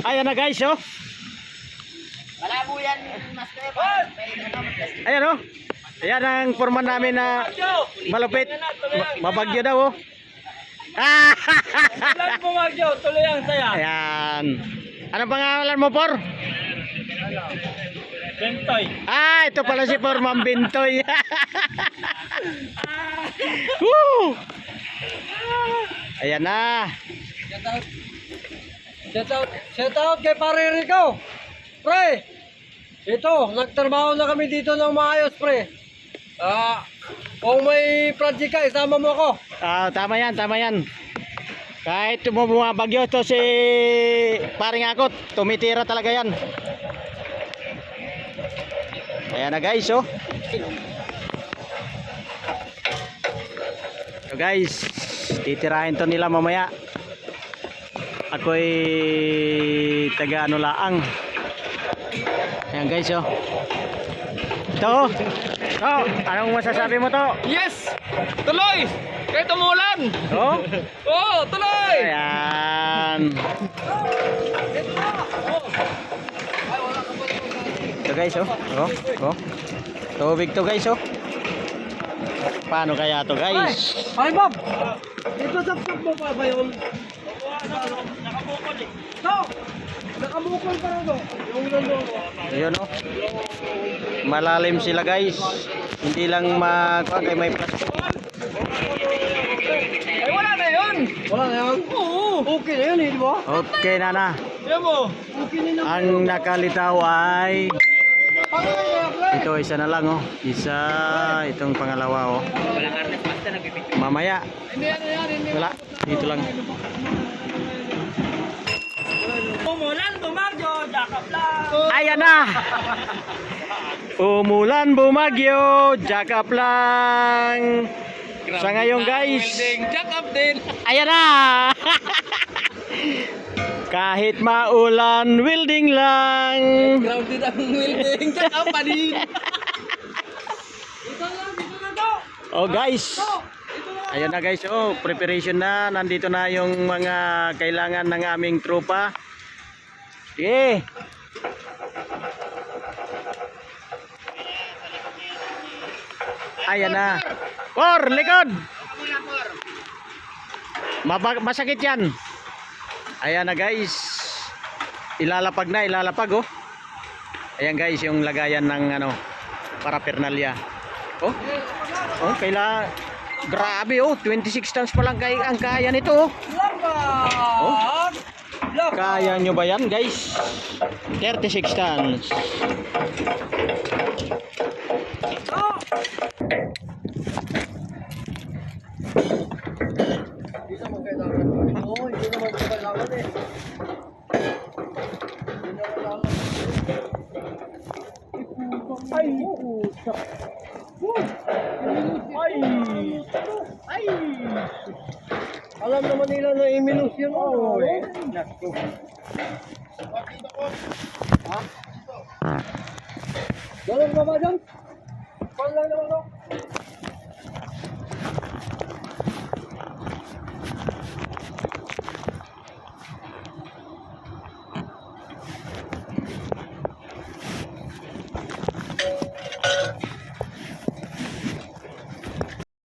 Ayan na guys, oh. Malabo yan, Master. Ayan, oh. Ayan ang forman namin na malupit. Mabagyo daw, oh. Ilan bumagyo, tuloy ang saya. Ayan. Ano pangalan mo, Por? Bentoy. Ito pala si Por Ma'am Bintoy. Woo! Ayan na. Shout out kay Pare Rico. Pre, ito, nagtrabaho na kami dito ng maayos, pre. Kung may project ka, isama mo ako. Tama yan, tama yan. Kahit bumabagyo to si paring akot, tumitira talaga yan. Ayan na guys, oh. So guys, titirahin to nila mamaya. Ako'y taga ano laang. Ayan guys, oh. Ito, oh. Anong masasabi mo to? Yes! Tuloy! Kahit umulan! Oh? Oo, tuloy! Ayan. Ito guys, oh. Oh. Tubig to guys, oh. Paano kaya to guys? Ay, Bob! Ito sapsap mo pa ba yun? Nakabukol eh. No! Nakabukol pa rin, yung nandun. Ayun, oh. Malalim sila guys. Hindi lang kay may plastic. Ay, wala na yun! Wala na yun? Oo! Okay na yun, di ba? Okay na na. Yan mo! Okay na yun. Ang nakalitaw ay ito, isa na lang, oh. Isa, itong pangalawa, oh. Mamaya. Wala, dito lang. Umulan, bumagyo, jakap lang! Ayan na. Umulan, bumagyo, jakap lang. Sa ngayon guys, Jakap din! ayan na. Kahit maulan, welding lang. Grounded ang welding, jakap pa din! Dito na to! Oh guys, ayan na guys, oh, preparation na. Nandito na yung mga kailangan ng aming tropa. Sige. Ayan na. Por, likod. Masakit yan. Ayan na guys. Ilalapag na, ilalapag, oh. Ayan guys, yung lagayan ng ano, paraphernalia. Oh. Oh, grabe, oh. 26 tons pa lang ang kaya nito, oh. Oh. Kaya nyo ba yan guys? 36 tons. Ay! Alam naman nila na i-minus yun. Oh, naku. Ha? Ganun ba ba dyan? Pan lang naman, no?